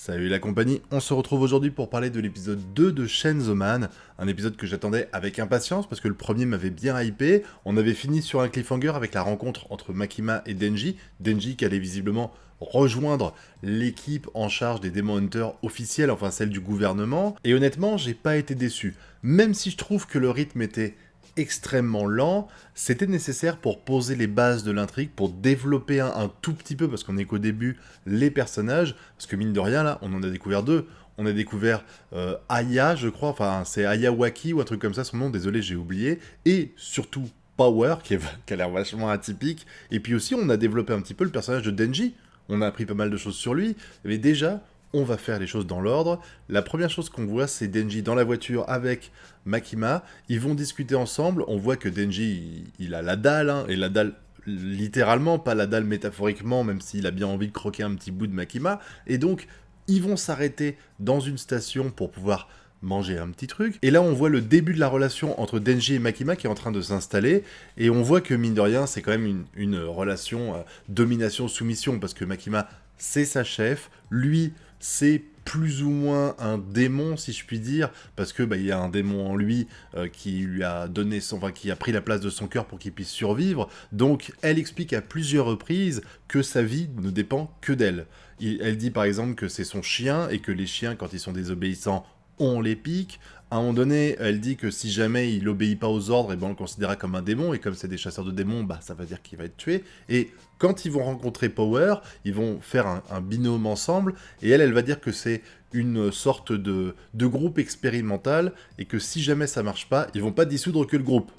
Salut la compagnie, on se retrouve aujourd'hui pour parler de l'épisode 2 de Chainsaw Man, un épisode que j'attendais avec impatience parce que le premier m'avait bien hypé. On avait fini sur un cliffhanger avec la rencontre entre Makima et Denji, Denji qui allait visiblement rejoindre l'équipe en charge des Demon Hunters officiels, enfin celle du gouvernement, et honnêtement j'ai pas été déçu, même si je trouve que le rythme était extrêmement lent, c'était nécessaire pour poser les bases de l'intrigue, pour développer un tout petit peu, parce qu'on est qu'au début, les personnages, parce que mine de rien, là, on en a découvert deux. On a découvert Aya, je crois, enfin, c'est Ayawaki ou un truc comme ça, son nom, désolé, j'ai oublié, et surtout Power, qui a l'air vachement atypique, et puis aussi, on a développé un petit peu le personnage de Denji, on a appris pas mal de choses sur lui, mais déjà, on va faire les choses dans l'ordre. La première chose qu'on voit, c'est Denji dans la voiture avec Makima. Ils vont discuter ensemble. On voit que Denji, il a la dalle, hein, et la dalle littéralement, pas la dalle métaphoriquement, même s'il a bien envie de croquer un petit bout de Makima. Et donc, ils vont s'arrêter dans une station pour pouvoir manger un petit truc. Et là, on voit le début de la relation entre Denji et Makima qui est en train de s'installer. Et on voit que, mine de rien, c'est quand même une relation domination-soumission, parce que Makima, c'est sa chef. Lui, c'est plus ou moins un démon, si je puis dire, parce que il y a un démon en lui qui lui a donné qui a pris la place de son cœur pour qu'il puisse survivre. Donc, elle explique à plusieurs reprises que sa vie ne dépend que d'elle. Elle dit par exemple que c'est son chien et que les chiens, quand ils sont désobéissants, on les pique. À un moment donné, elle dit que si jamais il obéit pas aux ordres, et on le considérera comme un démon, et comme c'est des chasseurs de démons, ça veut dire qu'il va être tué. Et quand ils vont rencontrer Power, ils vont faire un binôme ensemble, et elle va dire que c'est une sorte de groupe expérimental, et que si jamais ça marche pas, ils vont pas dissoudre que le groupe.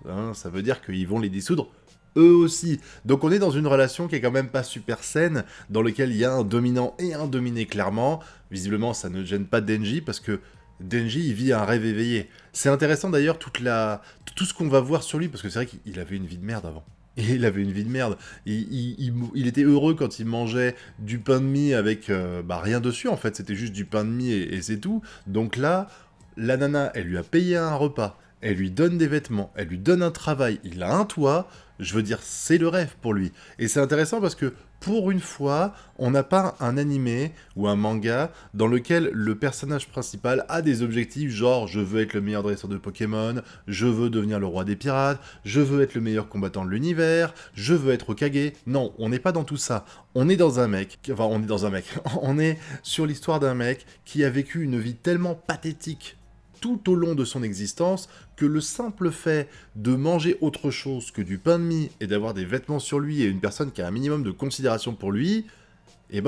Hein, ça veut dire qu'ils vont les dissoudre eux aussi. Donc on est dans une relation qui est quand même pas super saine, dans laquelle il y a un dominant et un dominé clairement. Visiblement, ça ne gêne pas Denji, parce que Denji, il vit un rêve éveillé. C'est intéressant d'ailleurs, tout ce qu'on va voir sur lui, parce que c'est vrai qu'il avait une vie de merde avant. Et il avait une vie de merde. Il était heureux quand il mangeait du pain de mie avec rien dessus, en fait. C'était juste du pain de mie et c'est tout. Donc là, la nana, elle lui a payé un repas. Elle lui donne des vêtements, elle lui donne un travail, il a un toit, je veux dire, c'est le rêve pour lui. Et c'est intéressant parce que, pour une fois, on n'a pas un animé ou un manga dans lequel le personnage principal a des objectifs genre « je veux être le meilleur dresseur de Pokémon, je veux devenir le roi des pirates, je veux être le meilleur combattant de l'univers, je veux être Hokage ». Non, on n'est pas dans tout ça. On est dans un mec, on est sur l'histoire d'un mec qui a vécu une vie tellement pathétique tout au long de son existence, que le simple fait de manger autre chose que du pain de mie et d'avoir des vêtements sur lui et une personne qui a un minimum de considération pour lui,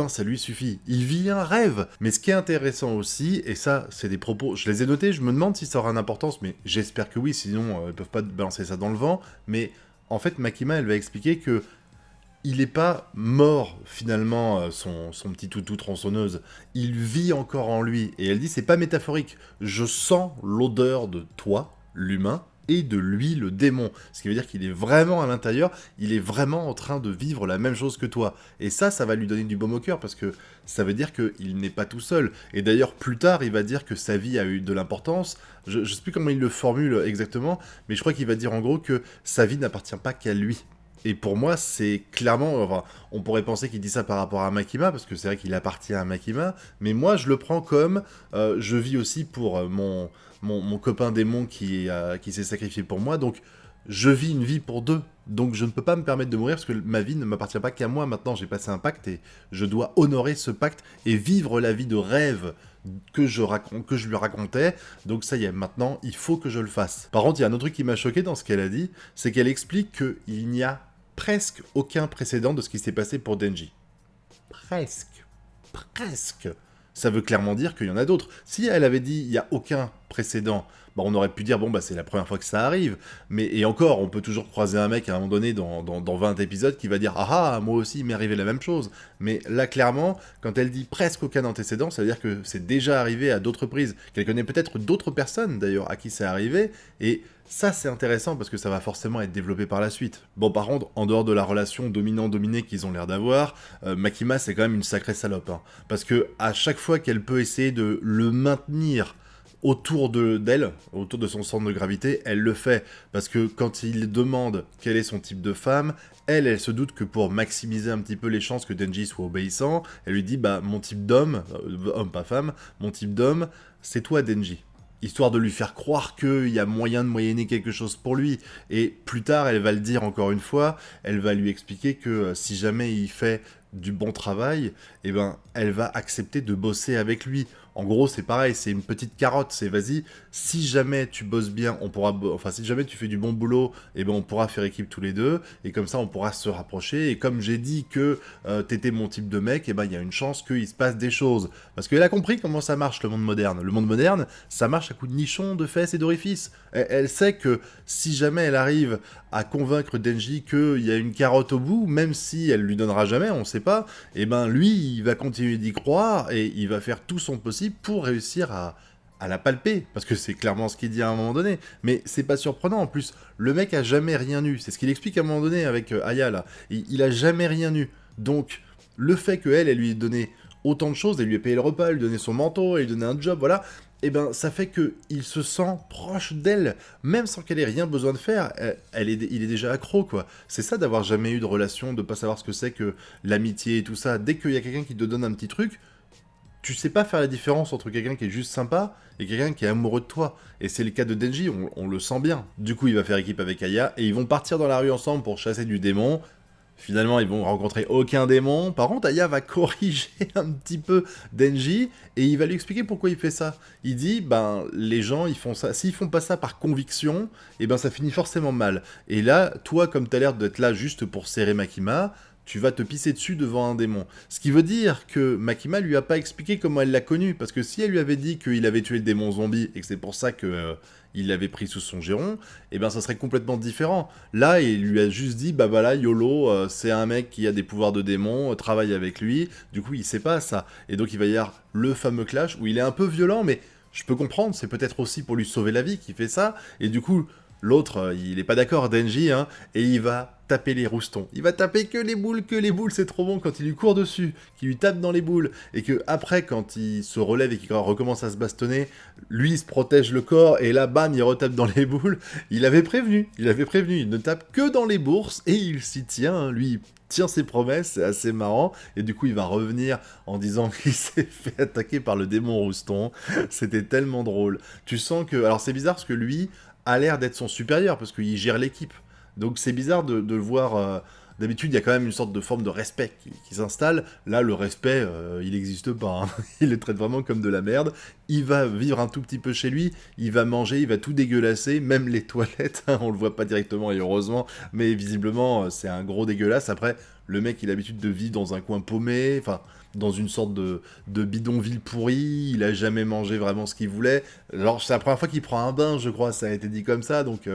ça lui suffit. Il vit un rêve. Mais ce qui est intéressant aussi, et ça, c'est des propos, je les ai notés, je me demande si ça aura une importance, mais j'espère que oui, sinon ils peuvent pas balancer ça dans le vent, mais en fait, Makima, elle va expliquer que il n'est pas mort, finalement, son petit toutou tronçonneuse. Il vit encore en lui. Et elle dit, c'est pas métaphorique. Je sens l'odeur de toi, l'humain, et de lui, le démon. Ce qui veut dire qu'il est vraiment à l'intérieur, il est vraiment en train de vivre la même chose que toi. Et ça va lui donner du baume au cœur, parce que ça veut dire qu'il n'est pas tout seul. Et d'ailleurs, plus tard, il va dire que sa vie a eu de l'importance. Je sais plus comment il le formule exactement, mais je crois qu'il va dire en gros que sa vie n'appartient pas qu'à lui. Et pour moi, c'est clairement... on pourrait penser qu'il dit ça par rapport à Makima, parce que c'est vrai qu'il appartient à Makima, mais moi, je le prends comme... je vis aussi pour mon copain démon qui s'est sacrifié pour moi, donc je vis une vie pour deux. Donc je ne peux pas me permettre de mourir, parce que ma vie ne m'appartient pas qu'à moi. Maintenant, j'ai passé un pacte, et je dois honorer ce pacte, et vivre la vie de rêve que je lui racontais, donc ça y est, maintenant, il faut que je le fasse. Par contre, il y a un autre truc qui m'a choqué dans ce qu'elle a dit, c'est qu'elle explique qu'il n'y a presque aucun précédent de ce qui s'est passé pour Denji. Presque. Presque. Ça veut clairement dire qu'il y en a d'autres. Si elle avait dit il n'y a aucun précédent, on aurait pu dire c'est la première fois que ça arrive, et encore, on peut toujours croiser un mec à un moment donné dans 20 épisodes qui va dire ah moi aussi il m'est arrivé la même chose. Mais là clairement, quand elle dit presque aucun antécédent, ça veut dire que c'est déjà arrivé à d'autres reprises, qu'elle connaît peut-être d'autres personnes d'ailleurs à qui c'est arrivé, et ça c'est intéressant parce que ça va forcément être développé par la suite. Bon, par contre, en dehors de la relation dominant-dominé qu'ils ont l'air d'avoir, Makima c'est quand même une sacrée salope, hein, parce que à chaque fois qu'elle peut essayer de le maintenir d'elle, autour de son centre de gravité, elle le fait. Parce que quand il demande quel est son type de femme, elle se doute que pour maximiser un petit peu les chances que Denji soit obéissant, elle lui dit, bah, mon type d'homme, homme pas femme, mon type d'homme, c'est toi Denji. Histoire de lui faire croire qu'il y a moyen de moyenner quelque chose pour lui. Et plus tard, elle va le dire encore une fois, elle va lui expliquer que si jamais il fait du bon travail, eh ben, elle va accepter de bosser avec lui. En gros, c'est pareil, c'est une petite carotte, c'est vas-y, si jamais tu bosses bien, enfin, si jamais tu fais du bon boulot, eh ben, on pourra faire équipe tous les deux, et comme ça, on pourra se rapprocher, et comme j'ai dit que t'étais mon type de mec, eh ben, il y a une chance qu'il se passe des choses. Parce qu'elle a compris comment ça marche, le monde moderne. Le monde moderne, ça marche à coups de nichons, de fesses et d'orifices. Elle sait que si jamais elle arrive à convaincre Denji qu'il y a une carotte au bout, même si elle lui donnera jamais, on sait pas, et ben lui, il va continuer d'y croire et il va faire tout son possible pour réussir à la palper, parce que c'est clairement ce qu'il dit à un moment donné. Mais c'est pas surprenant, en plus, le mec a jamais rien eu. C'est ce qu'il explique à un moment donné avec Aya, là. Il a jamais rien eu. Donc, le fait qu'elle, elle lui ait donné autant de choses, elle lui ait payé le repas, elle lui donné son manteau, elle lui donné un job, voilà, et ben ça fait qu'il se sent proche d'elle, même sans qu'elle ait rien besoin de faire, il est déjà accro, quoi. C'est ça d'avoir jamais eu de relation, de pas savoir ce que c'est que l'amitié et tout ça. Dès qu'il y a quelqu'un qui te donne un petit truc, tu sais pas faire la différence entre quelqu'un qui est juste sympa et quelqu'un qui est amoureux de toi. Et c'est le cas de Denji, on le sent bien. Du coup, il va faire équipe avec Aya, et ils vont partir dans la rue ensemble pour chasser du démon. Finalement, ils vont rencontrer aucun démon. Par contre, Aya va corriger un petit peu Denji, et il va lui expliquer pourquoi il fait ça. Il dit, ben, les gens, ils font ça. S'ils font pas ça par conviction, et ben, ça finit forcément mal. Et là, toi, comme t'as l'air d'être là juste pour serrer Makima, tu vas te pisser dessus devant un démon. Ce qui veut dire que Makima lui a pas expliqué comment elle l'a connu, parce que si elle lui avait dit qu'il avait tué le démon zombie, et que c'est pour ça que il l'avait pris sous son giron, eh ben ça serait complètement différent. Là, il lui a juste dit, bah voilà, YOLO, c'est un mec qui a des pouvoirs de démon, travaille avec lui, du coup il sait pas ça. Et donc il va y avoir le fameux clash, où il est un peu violent, mais je peux comprendre, c'est peut-être aussi pour lui sauver la vie qu'il fait ça, et du coup, l'autre, il est pas d'accord, Denji, hein, et il va taper les roustons. Il va taper que les boules, c'est trop bon quand il lui court dessus, qu'il lui tape dans les boules, et que après, quand il se relève et qu'il recommence à se bastonner, lui, il se protège le corps, et là, bam, il retape dans les boules. Il avait prévenu, il ne tape que dans les bourses, et il s'y tient, hein. Lui, il tient ses promesses, c'est assez marrant, et du coup, il va revenir en disant qu'il s'est fait attaquer par le démon rouston. C'était tellement drôle. Tu sens que... Alors, c'est bizarre, parce que lui a l'air d'être son supérieur, parce qu'il gère l'équipe. Donc c'est bizarre de le voir... D'habitude, il y a quand même une sorte de forme de respect qui s'installe. Là, le respect, il n'existe pas. Hein. Il le traite vraiment comme de la merde. Il va vivre un tout petit peu chez lui, il va manger, il va tout dégueulasser, même les toilettes, hein, on le voit pas directement et heureusement, mais visiblement, c'est un gros dégueulasse. Après, le mec, il a l'habitude de vivre dans un coin paumé, enfin, dans une sorte de bidonville pourri, il a jamais mangé vraiment ce qu'il voulait. Alors, c'est la première fois qu'il prend un bain, je crois, ça a été dit comme ça, donc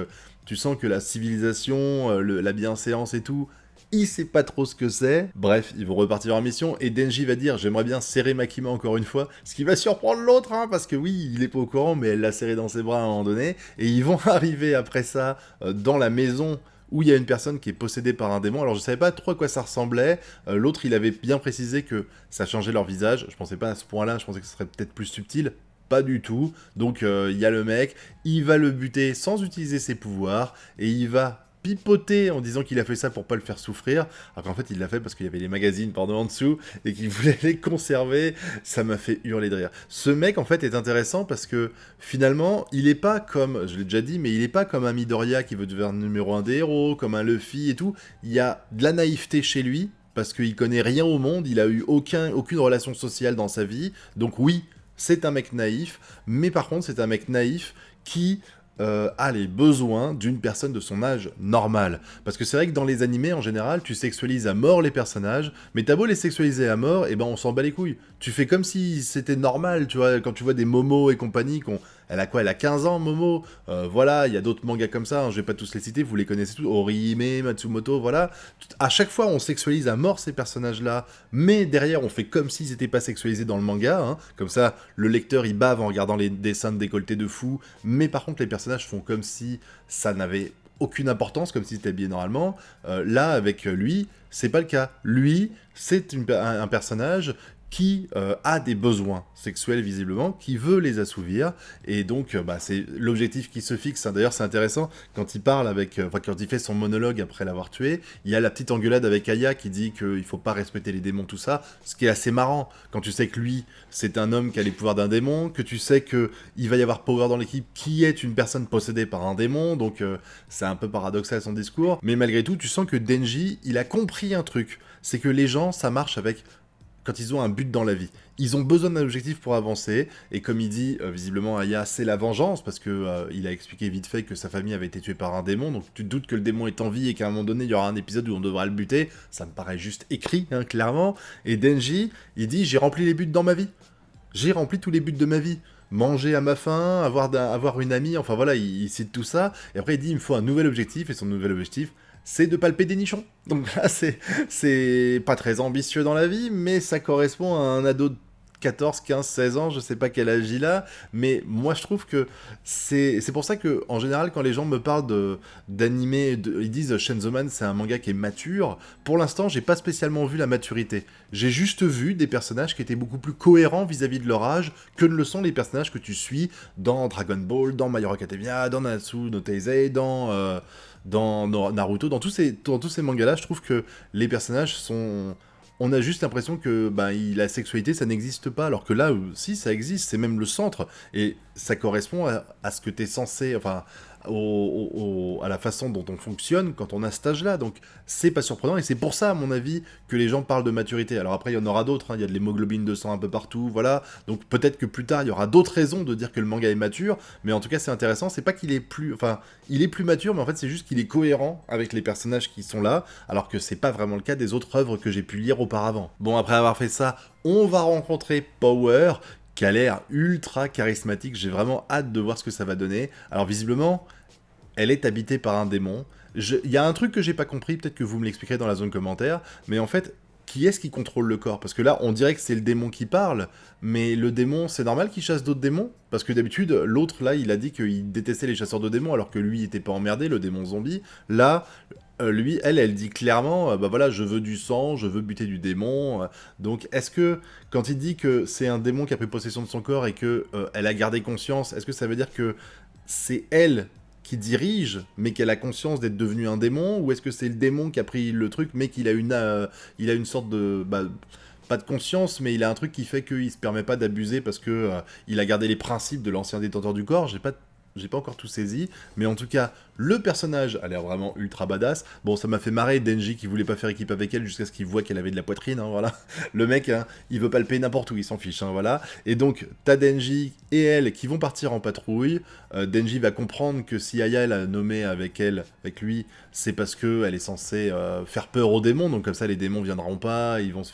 tu sens que la civilisation, la bienséance et tout, il sait pas trop ce que c'est. Bref, ils vont repartir en mission, et Denji va dire « J'aimerais bien serrer Makima encore une fois », ce qui va surprendre l'autre, hein, parce que oui, il est pas au courant, mais elle l'a serré dans ses bras à un moment donné, et ils vont arriver après ça dans la maison où il y a une personne qui est possédée par un démon. Alors je savais pas trop à quoi ça ressemblait, l'autre il avait bien précisé que ça changeait leur visage, je pensais pas à ce point-là, je pensais que ce serait peut-être plus subtil. Pas du tout, donc il y a le mec, il va le buter sans utiliser ses pouvoirs, et il va pipoter en disant qu'il a fait ça pour pas le faire souffrir, alors qu'en fait il l'a fait parce qu'il y avait les magazines en dessous, et qu'il voulait les conserver. Ça m'a fait hurler de rire. Ce mec en fait est intéressant parce que finalement il est pas comme, je l'ai déjà dit, mais il est pas comme un Midoriya qui veut devenir numéro 1 des héros, comme un Luffy et tout. Il y a de la naïveté chez lui, parce qu'il connaît rien au monde, il a eu aucune relation sociale dans sa vie, donc oui, c'est un mec naïf, mais par contre c'est un mec naïf qui a les besoins d'une personne de son âge normal. Parce que c'est vrai que dans les animés, en général, tu sexualises à mort les personnages, mais t'as beau les sexualiser à mort, et ben on s'en bat les couilles. Tu fais comme si c'était normal, tu vois, quand tu vois des Momo et compagnie, elle a quoi? Elle a 15 ans, Momo. Voilà, il y a d'autres mangas comme ça, hein, je vais pas tous les citer, vous les connaissez tous. Orihime, Matsumoto, voilà. À chaque fois, on sexualise à mort ces personnages-là, mais derrière, on fait comme s'ils étaient pas sexualisés dans le manga. Hein. Comme ça, le lecteur, il bave en regardant les dessins de décolleté de fou, mais par contre, les personnages font comme si ça n'avait aucune importance, comme si c'était habillé normalement. Là, avec lui, c'est pas le cas. Lui, c'est un personnage qui a des besoins sexuels visiblement, qui veut les assouvir, et donc c'est l'objectif qui se fixe. Hein. D'ailleurs c'est intéressant, quand il parle avec, quand il fait son monologue après l'avoir tué, il y a la petite engueulade avec Aya qui dit qu'il faut pas respecter les démons, tout ça, ce qui est assez marrant, quand tu sais que lui, c'est un homme qui a les pouvoirs d'un démon, que tu sais que il va y avoir Power dans l'équipe qui est une personne possédée par un démon, donc c'est un peu paradoxal son discours, mais malgré tout, tu sens que Denji, il a compris un truc, c'est que les gens, ça marche avec quand ils ont un but dans la vie. Ils ont besoin d'un objectif pour avancer, et comme il dit, visiblement Aya, c'est la vengeance, parce que il a expliqué vite fait que sa famille avait été tuée par un démon, donc tu te doutes que le démon est en vie, et qu'à un moment donné, il y aura un épisode où on devra le buter, ça me paraît juste écrit, hein, clairement, et Denji, il dit, j'ai rempli les buts dans ma vie. J'ai rempli tous les buts de ma vie. Manger à ma faim, avoir une amie, enfin voilà, il cite tout ça, et après il dit, il me faut un nouvel objectif, et son nouvel objectif, c'est de palper des nichons. Donc là, c'est pas très ambitieux dans la vie, mais ça correspond à un ado de 14, 15, 16 ans, je sais pas quel âge il a, mais moi je trouve que c'est pour ça que, en général, quand les gens me parlent d'animé, ils disent Chainsaw Man c'est un manga qui est mature, pour l'instant j'ai pas spécialement vu la maturité. J'ai juste vu des personnages qui étaient beaucoup plus cohérents vis-à-vis de leur âge que ne le sont les personnages que tu suis dans Dragon Ball, dans My Hero Academia, dans Natsu no Taizai, dans Naruto, dans tous ces mangas-là, je trouve que les personnages sont... On a juste l'impression que la sexualité, ça n'existe pas, alors que là, si, ça existe, c'est même le centre, et ça correspond à ce que t'es censé... Enfin, à la façon dont on fonctionne quand on a cet âge-là, donc c'est pas surprenant, et c'est pour ça, à mon avis, que les gens parlent de maturité. Alors après, il y en aura d'autres, hein, il y a de l'hémoglobine de sang un peu partout, voilà, donc peut-être que plus tard, il y aura d'autres raisons de dire que le manga est mature, mais en tout cas, c'est intéressant, c'est pas qu'il est plus... Enfin, il est plus mature, mais en fait, c'est juste qu'il est cohérent avec les personnages qui sont là, alors que c'est pas vraiment le cas des autres œuvres que j'ai pu lire auparavant. Bon, après avoir fait ça, on va rencontrer Power, qui a l'air ultra charismatique, j'ai vraiment hâte de voir ce que ça va donner. Alors visiblement, elle est habitée par un démon. Il y a un truc que j'ai pas compris, peut-être que vous me l'expliquerez dans la zone commentaire, mais en fait, qui est-ce qui contrôle le corps? Parce que là, on dirait que c'est le démon qui parle, mais le démon, c'est normal qu'il chasse d'autres démons? Parce que d'habitude, l'autre, là, il a dit qu'il détestait les chasseurs de démons, alors que lui, il était pas emmerdé, le démon zombie. Là... lui, elle dit clairement, voilà, je veux du sang, je veux buter du démon. Donc, est-ce que, quand il dit que c'est un démon qui a pris possession de son corps et que elle a gardé conscience, est-ce que ça veut dire que c'est elle qui dirige, mais qu'elle a conscience d'être devenue un démon, ou est-ce que c'est le démon qui a pris le truc, mais qu'il a une sorte de... pas de conscience, mais il a un truc qui fait qu'il se permet pas d'abuser parce que il a gardé les principes de l'ancien détenteur du corps. J'ai pas encore tout saisi, mais en tout cas, le personnage a l'air vraiment ultra badass. Bon, ça m'a fait marrer Denji qui voulait pas faire équipe avec elle jusqu'à ce qu'il voit qu'elle avait de la poitrine, hein, voilà. Le mec, hein, il veut palper n'importe où, il s'en fiche, hein, voilà. Et donc, t'as Denji et elle qui vont partir en patrouille. Denji va comprendre que si Aya l'a nommé avec lui, c'est parce que elle est censée faire peur aux démons, donc comme ça les démons viendront pas, ils vont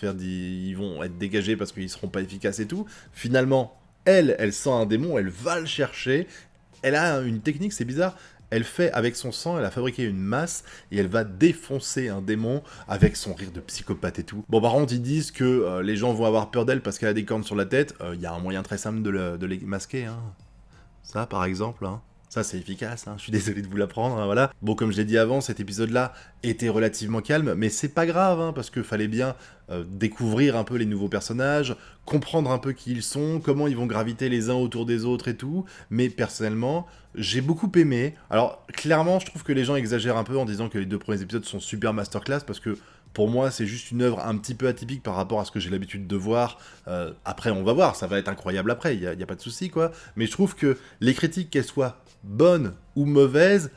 être dégagés parce qu'ils seront pas efficaces et tout. Finalement, elle sent un démon, elle va le chercher. Elle a une technique, c'est bizarre, elle fait, avec son sang, elle a fabriqué une masse, et elle va défoncer un démon avec son rire de psychopathe et tout. Bon, par contre, ils disent que les gens vont avoir peur d'elle parce qu'elle a des cornes sur la tête, il y a un moyen très simple de les masquer, hein. Ça, par exemple, hein. Ça, c'est efficace, hein. Je suis désolé de vous l'apprendre, hein, voilà. Bon, comme je l'ai dit avant, cet épisode-là était relativement calme, mais c'est pas grave, hein, parce qu'il fallait bien découvrir un peu les nouveaux personnages, comprendre un peu qui ils sont, comment ils vont graviter les uns autour des autres et tout, mais personnellement, j'ai beaucoup aimé. Alors, clairement, je trouve que les gens exagèrent un peu en disant que les 2 premiers épisodes sont super masterclass, parce que pour moi, c'est juste une œuvre un petit peu atypique par rapport à ce que j'ai l'habitude de voir. Après, on va voir, ça va être incroyable après, il y a pas de souci, quoi. Mais je trouve que les critiques, qu'elles soient bonnes ou mauvaises,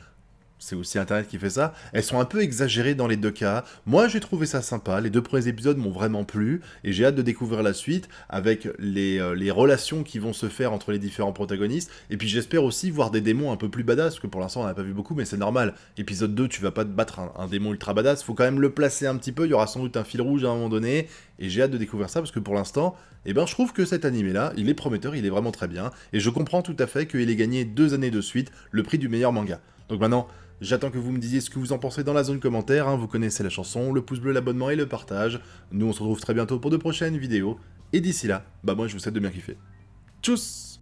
c'est aussi Internet qui fait ça, elles sont un peu exagérées dans les 2 cas. Moi, j'ai trouvé ça sympa, les 2 premiers épisodes m'ont vraiment plu, et j'ai hâte de découvrir la suite, avec les relations qui vont se faire entre les différents protagonistes, et puis j'espère aussi voir des démons un peu plus badass, parce que pour l'instant on n'a pas vu beaucoup, mais c'est normal. Épisode 2, tu vas pas te battre un démon ultra badass, faut quand même le placer un petit peu, il y aura sans doute un fil rouge à un moment donné, et j'ai hâte de découvrir ça, parce que pour l'instant, je trouve que cet animé-là, il est prometteur, il est vraiment très bien, et je comprends tout à fait qu'il ait gagné 2 années de suite le prix du meilleur manga. Donc maintenant, j'attends que vous me disiez ce que vous en pensez dans la zone commentaire, hein. Vous connaissez la chanson, le pouce bleu, l'abonnement et le partage. Nous on se retrouve très bientôt pour de prochaines vidéos, et d'ici là, moi je vous souhaite de bien kiffer. Tchuss!